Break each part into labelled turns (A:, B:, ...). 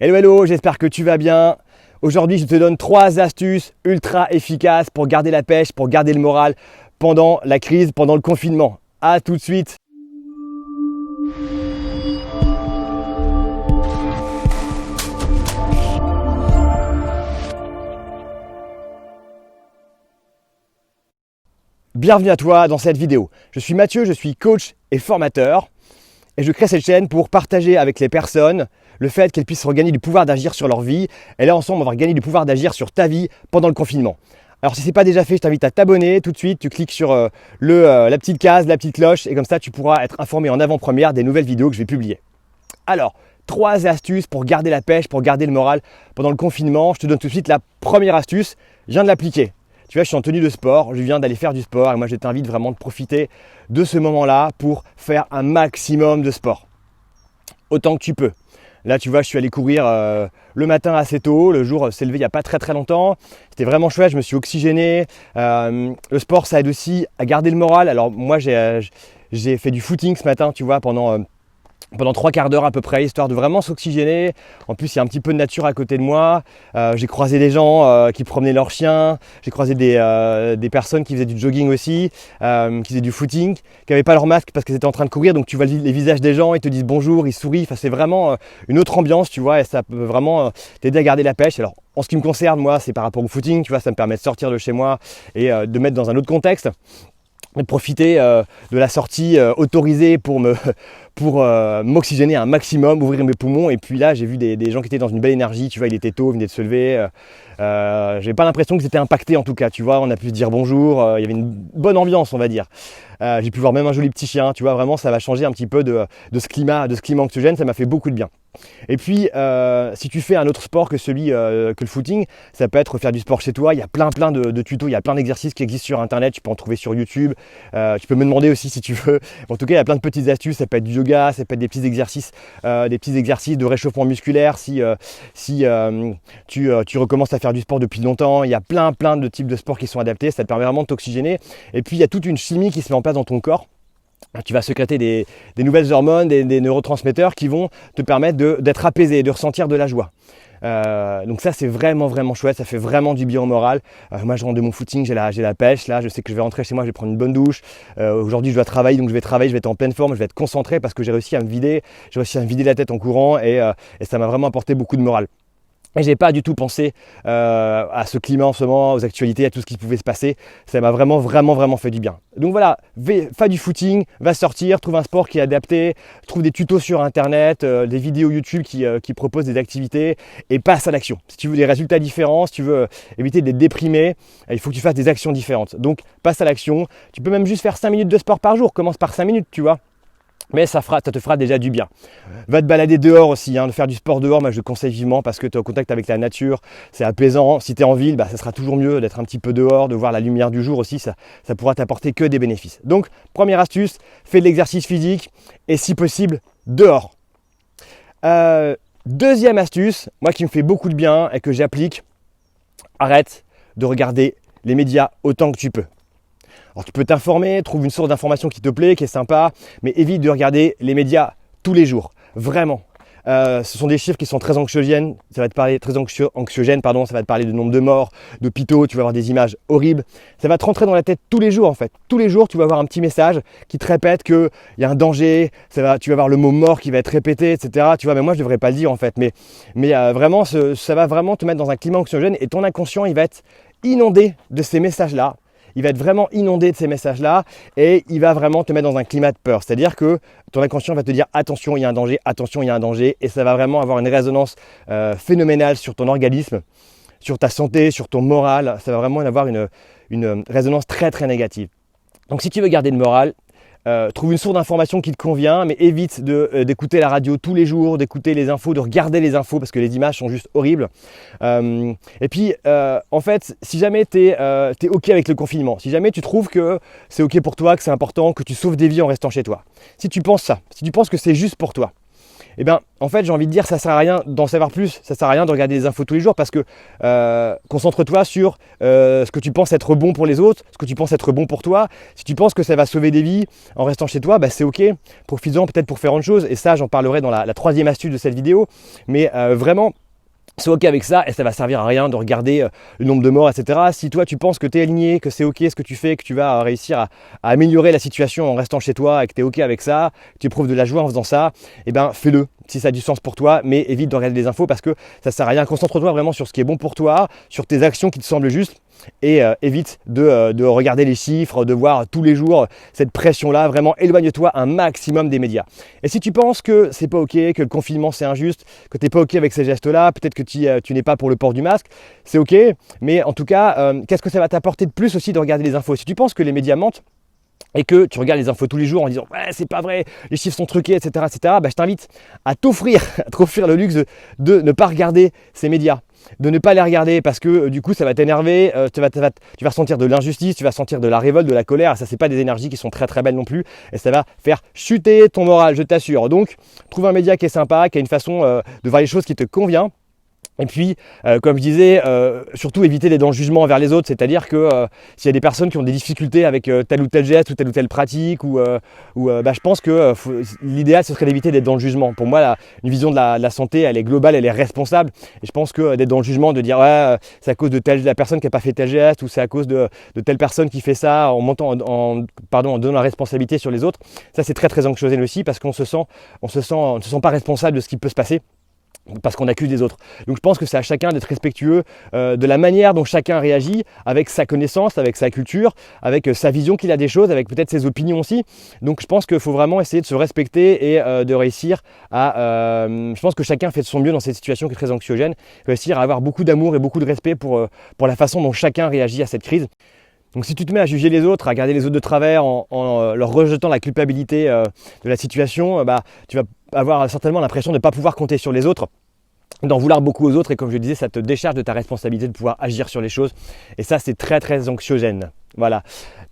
A: Hello hello, j'espère que tu vas bien. Aujourd'hui, je te donne 3 astuces ultra efficaces pour garder la pêche, pour garder le moral pendant la crise, pendant le confinement. A tout de suite. Bienvenue à toi dans cette vidéo. Je suis Mathieu, je suis coach et formateur et je crée cette chaîne pour partager avec les personnes le fait qu'elles puissent regagner du pouvoir d'agir sur leur vie. Et là, ensemble, on va regagner du pouvoir d'agir sur ta vie pendant le confinement. Alors, si ce n'est pas déjà fait, je t'invite à t'abonner tout de suite. Tu cliques sur la petite case, la petite cloche et comme ça, tu pourras être informé en avant-première des nouvelles vidéos que je vais publier. Alors, 3 astuces pour garder la pêche, pour garder le moral pendant le confinement. Je te donne tout de suite la première astuce. Je viens de l'appliquer. Tu vois, je suis en tenue de sport, je viens d'aller faire du sport et moi je t'invite vraiment de profiter de ce moment-là pour faire un maximum de sport. Autant que tu peux. Là, tu vois, je suis allé courir le matin assez tôt, le jour s'est levé il n'y a pas très longtemps. C'était vraiment chouette, je me suis oxygéné. Le sport, ça aide aussi à garder le moral. Alors moi, j'ai fait du footing ce matin, tu vois, pendant 3 quarts d'heure à peu près, histoire de vraiment s'oxygéner. En plus, il y a un petit peu de nature à côté de moi. J'ai croisé des gens qui promenaient leurs chiens. J'ai croisé des personnes qui faisaient du jogging aussi, qui faisaient du footing, qui n'avaient pas leur masque parce qu'ils étaient en train de courir. Donc tu vois les visages des gens, ils te disent bonjour, ils sourient. Enfin, c'est vraiment une autre ambiance, tu vois, et ça peut vraiment t'aider à garder la pêche. Alors, en ce qui me concerne, moi, c'est par rapport au footing, tu vois, ça me permet de sortir de chez moi et de mettre dans un autre contexte. De profiter de la sortie autorisée pour m'oxygéner un maximum, ouvrir mes poumons. Et puis là, j'ai vu des gens qui étaient dans une belle énergie. Tu vois, il était tôt, ils venaient de se lever. J'ai pas l'impression qu'ils étaient impactés en tout cas. Tu vois, on a pu se dire bonjour. Il y avait une bonne ambiance, on va dire. J'ai pu voir même un joli petit chien. Tu vois, vraiment, ça va changer un petit peu de ce climat anxiogène. Ça m'a fait beaucoup de bien. Et puis, si tu fais un autre sport que que le footing, ça peut être faire du sport chez toi. Il y a plein de tutos, il y a plein d'exercices qui existent sur Internet. Tu peux en trouver sur YouTube. Tu peux me demander aussi si tu veux. En tout cas, il y a plein de petites astuces. Ça peut être du yoga, ça peut être des petits exercices de réchauffement musculaire. Si tu recommences à faire du sport depuis longtemps, il y a plein de types de sports qui sont adaptés. Ça te permet vraiment de t'oxygéner. Et puis, il y a toute une chimie qui se met en place dans ton corps. Tu vas sécréter des nouvelles hormones, des neurotransmetteurs qui vont te permettre d'être apaisé, de ressentir de la joie. Donc ça, c'est vraiment chouette, ça fait vraiment du bien au moral. Moi, je rentre de mon footing, j'ai la pêche. Là, je sais que je vais rentrer chez moi, je vais prendre une bonne douche. Aujourd'hui, je dois travailler, donc je vais être en pleine forme, je vais être concentré parce que j'ai réussi à me vider la tête en courant et ça m'a vraiment apporté beaucoup de morale. Et j'ai pas du tout pensé à ce climat en ce moment, aux actualités, à tout ce qui pouvait se passer. Ça m'a vraiment fait du bien. Donc voilà, fais du footing, va sortir, trouve un sport qui est adapté, trouve des tutos sur Internet, des vidéos YouTube qui proposent des activités et passe à l'action. Si tu veux des résultats différents, si tu veux éviter d'être déprimé, il faut que tu fasses des actions différentes. Donc passe à l'action. Tu peux même juste faire 5 minutes de sport par jour. Commence par 5 minutes, tu vois. Mais ça te fera déjà du bien. Va te balader dehors aussi, de faire du sport dehors, moi je le conseille vivement parce que tu es en contact avec la nature, c'est apaisant. Si tu es en ville, ça sera toujours mieux d'être un petit peu dehors, de voir la lumière du jour aussi, ça pourra t'apporter que des bénéfices. Donc, première astuce, fais de l'exercice physique et si possible, dehors. Deuxième astuce, moi qui me fait beaucoup de bien et que j'applique, arrête de regarder les médias autant que tu peux. Alors tu peux t'informer, trouve une source d'information qui te plaît, qui est sympa, mais évite de regarder les médias tous les jours, vraiment. Ce sont des chiffres qui sont très anxiogènes, ça va te parler ça va te parler de nombre de morts, d'hôpitaux, tu vas avoir des images horribles. Ça va te rentrer dans la tête tous les jours en fait. Tous les jours, tu vas avoir un petit message qui te répète qu'il y a un danger, tu vas avoir le mot mort qui va être répété, etc. Tu vois, mais moi je ne devrais pas le dire en fait, mais vraiment, ça va vraiment te mettre dans un climat anxiogène et ton inconscient, il va être inondé de ces messages-là. Il va être vraiment inondé de ces messages-là et il va vraiment te mettre dans un climat de peur. C'est-à-dire que ton inconscient va te dire attention, il y a un danger, attention, il y a un danger. Et ça va vraiment avoir une résonance phénoménale sur ton organisme, sur ta santé, sur ton moral. Ça va vraiment avoir une résonance très négative. Donc si tu veux garder le moral, trouve une source d'information qui te convient, mais évite d'écouter la radio tous les jours, d'écouter les infos, de regarder les infos parce que les images sont juste horribles. Et puis, en fait, si jamais tu es OK avec le confinement, si jamais tu trouves que c'est OK pour toi, que c'est important, que tu sauves des vies en restant chez toi, si tu penses ça, si tu penses que c'est juste pour toi, Eh bien, en fait, j'ai envie de dire, ça sert à rien d'en savoir plus, ça sert à rien de regarder les infos tous les jours parce que concentre-toi sur ce que tu penses être bon pour les autres, ce que tu penses être bon pour toi. Si tu penses que ça va sauver des vies en restant chez toi, bah, c'est ok. Profites-en peut-être pour faire autre chose. Et ça, j'en parlerai dans la troisième astuce de cette vidéo. Mais vraiment, c'est ok avec ça et ça va servir à rien de regarder le nombre de morts, etc. Si toi tu penses que tu es aligné, que c'est ok ce que tu fais, que tu vas réussir à améliorer la situation en restant chez toi et que tu es ok avec ça, que tu éprouves de la joie en faisant ça, eh ben fais-le si ça a du sens pour toi, mais évite de regarder les infos parce que ça sert à rien. Concentre-toi vraiment sur ce qui est bon pour toi, sur tes actions qui te semblent justes. Et évite de regarder les chiffres, de voir tous les jours cette pression-là. Vraiment, éloigne-toi un maximum des médias. Et si tu penses que c'est pas ok, que le confinement c'est injuste, que tu n'es pas ok avec ces gestes-là, peut-être que tu n'es pas pour le port du masque, c'est ok. Mais en tout cas, qu'est-ce que ça va t'apporter de plus aussi de regarder les infos? Si tu penses que les médias mentent, et que tu regardes les infos tous les jours en disant ouais c'est pas vrai, les chiffres sont truqués, etc. bah, je t'invite à t'offrir le luxe de ne pas regarder ces médias, de ne pas les regarder parce que du coup ça va t'énerver, tu vas ressentir de l'injustice, tu vas sentir de la révolte, de la colère. Ça c'est pas des énergies qui sont très très belles non plus et ça va faire chuter ton moral, je t'assure. Donc trouve un média qui est sympa, qui a une façon de voir les choses qui te convient. Et puis, comme je disais, surtout éviter d'être dans le jugement envers les autres, c'est-à-dire que s'il y a des personnes qui ont des difficultés avec tel ou tel geste ou telle pratique, je pense que l'idéal ce serait d'éviter d'être dans le jugement. Pour moi, une vision de la santé, elle est globale, elle est responsable. Et je pense que d'être dans le jugement, de dire ouais, c'est à cause de la personne qui n'a pas fait tel geste, ou c'est à cause de telle personne qui fait ça, en donnant la responsabilité sur les autres, ça c'est très très anxiogène aussi parce qu'on ne se sent pas responsable de ce qui peut se passer, parce qu'on accuse les autres. Donc je pense que c'est à chacun d'être respectueux de la manière dont chacun réagit, avec sa connaissance, avec sa culture, avec sa vision qu'il a des choses, avec peut-être ses opinions aussi. Donc je pense qu'il faut vraiment essayer de se respecter et de réussir à... je pense que chacun fait de son mieux dans cette situation qui est très anxiogène, réussir à avoir beaucoup d'amour et beaucoup de respect pour la façon dont chacun réagit à cette crise. Donc si tu te mets à juger les autres, à regarder les autres de travers en leur rejetant la culpabilité de la situation, tu vas avoir certainement l'impression de ne pas pouvoir compter sur les autres, d'en vouloir beaucoup aux autres et comme je le disais, ça te décharge de ta responsabilité de pouvoir agir sur les choses et ça c'est très très anxiogène. Voilà.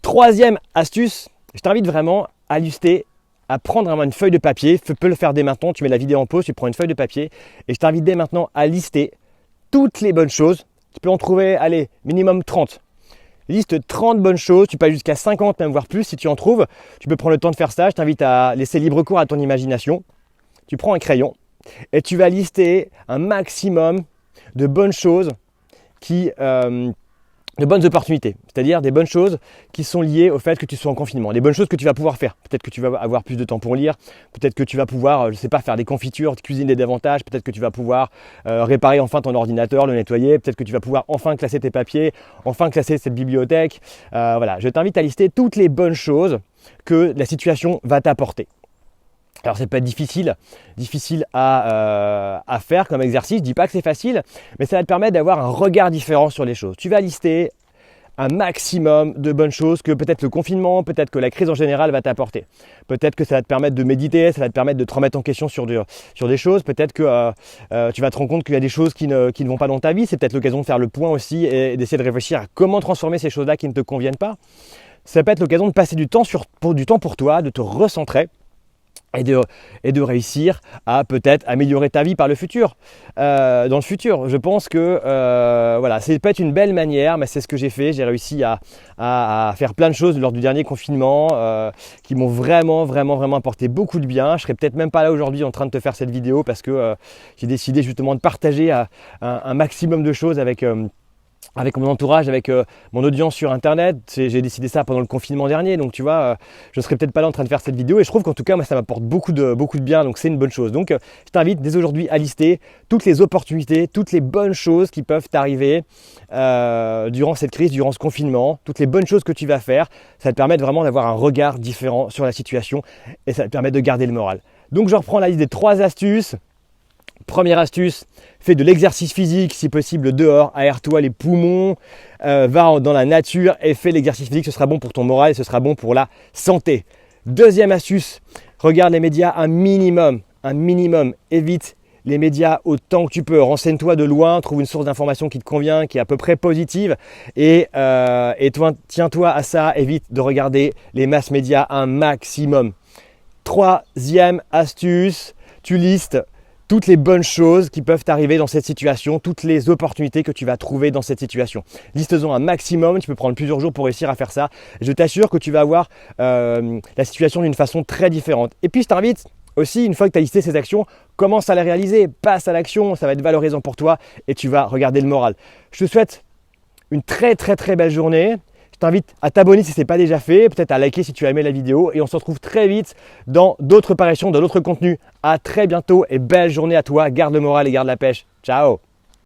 A: Troisième astuce, je t'invite vraiment à lister, à prendre une feuille de papier, tu peux le faire dès maintenant, tu mets la vidéo en pause, tu prends une feuille de papier et je t'invite dès maintenant à lister toutes les bonnes choses. Tu peux en trouver, allez, minimum 30. Liste 30 bonnes choses, tu peux aller jusqu'à 50 même voire plus si tu en trouves. Tu peux prendre le temps de faire ça, je t'invite à laisser libre cours à ton imagination. Tu prends un crayon et tu vas lister un maximum de bonnes choses de bonnes opportunités, c'est-à-dire des bonnes choses qui sont liées au fait que tu sois en confinement, des bonnes choses que tu vas pouvoir faire. Peut-être que tu vas avoir plus de temps pour lire, peut-être que tu vas pouvoir, faire des confitures, cuisiner davantage, peut-être que tu vas pouvoir réparer enfin ton ordinateur, le nettoyer, peut-être que tu vas pouvoir enfin classer tes papiers, enfin classer cette bibliothèque. Voilà, je t'invite à lister toutes les bonnes choses que la situation va t'apporter. Alors ça peut être difficile à faire comme exercice, je dis pas que c'est facile, mais ça va te permettre d'avoir un regard différent sur les choses. Tu vas lister un maximum de bonnes choses que peut-être le confinement, peut-être que la crise en général va t'apporter. Peut-être que ça va te permettre de méditer, ça va te permettre de te remettre en question sur des choses. Peut-être que tu vas te rendre compte qu'il y a des choses qui ne vont pas dans ta vie. C'est peut-être l'occasion de faire le point aussi et d'essayer de réfléchir à comment transformer ces choses-là qui ne te conviennent pas. Ça peut être l'occasion de passer du temps pour toi, de te recentrer. Et de réussir à peut-être améliorer ta vie dans le futur. Je pense que c'est peut-être une belle manière, mais c'est ce que j'ai fait. J'ai réussi à faire plein de choses lors du dernier confinement qui m'ont vraiment apporté beaucoup de bien. Je serais peut-être même pas là aujourd'hui en train de te faire cette vidéo parce que j'ai décidé justement de partager un maximum de choses avec mon entourage, avec mon audience sur internet. J'ai décidé ça pendant le confinement dernier, donc tu vois, je serais peut-être pas là en train de faire cette vidéo et je trouve qu'en tout cas moi ça m'apporte beaucoup de bien, donc c'est une bonne chose. Donc je t'invite dès aujourd'hui à lister toutes les opportunités, toutes les bonnes choses qui peuvent t'arriver durant cette crise, durant ce confinement, toutes les bonnes choses que tu vas faire. Ça te permet vraiment d'avoir un regard différent sur la situation et ça te permet de garder le moral. Donc je reprends la liste des 3 astuces. Première astuce, fais de l'exercice physique, si possible dehors, aère-toi les poumons, va dans la nature et fais l'exercice physique, ce sera bon pour ton moral et ce sera bon pour la santé. Deuxième astuce, regarde les médias un minimum, évite les médias autant que tu peux, renseigne-toi de loin, trouve une source d'information qui te convient, qui est à peu près positive et tiens-toi à ça, évite de regarder les masses médias un maximum. Troisième astuce, tu listes toutes les bonnes choses qui peuvent t'arriver dans cette situation, toutes les opportunités que tu vas trouver dans cette situation. Liste-en un maximum, tu peux prendre plusieurs jours pour réussir à faire ça. Je t'assure que tu vas voir la situation d'une façon très différente. Et puis je t'invite aussi, une fois que tu as listé ces actions, commence à les réaliser, passe à l'action, ça va être valorisant pour toi et tu vas regarder le moral. Je te souhaite une très belle journée. Je t'invite à t'abonner si ce n'est pas déjà fait, peut-être à liker si tu as aimé la vidéo et on se retrouve très vite dans d'autres parutions, dans d'autres contenus. À très bientôt et belle journée à toi, garde le moral et garde la pêche. Ciao!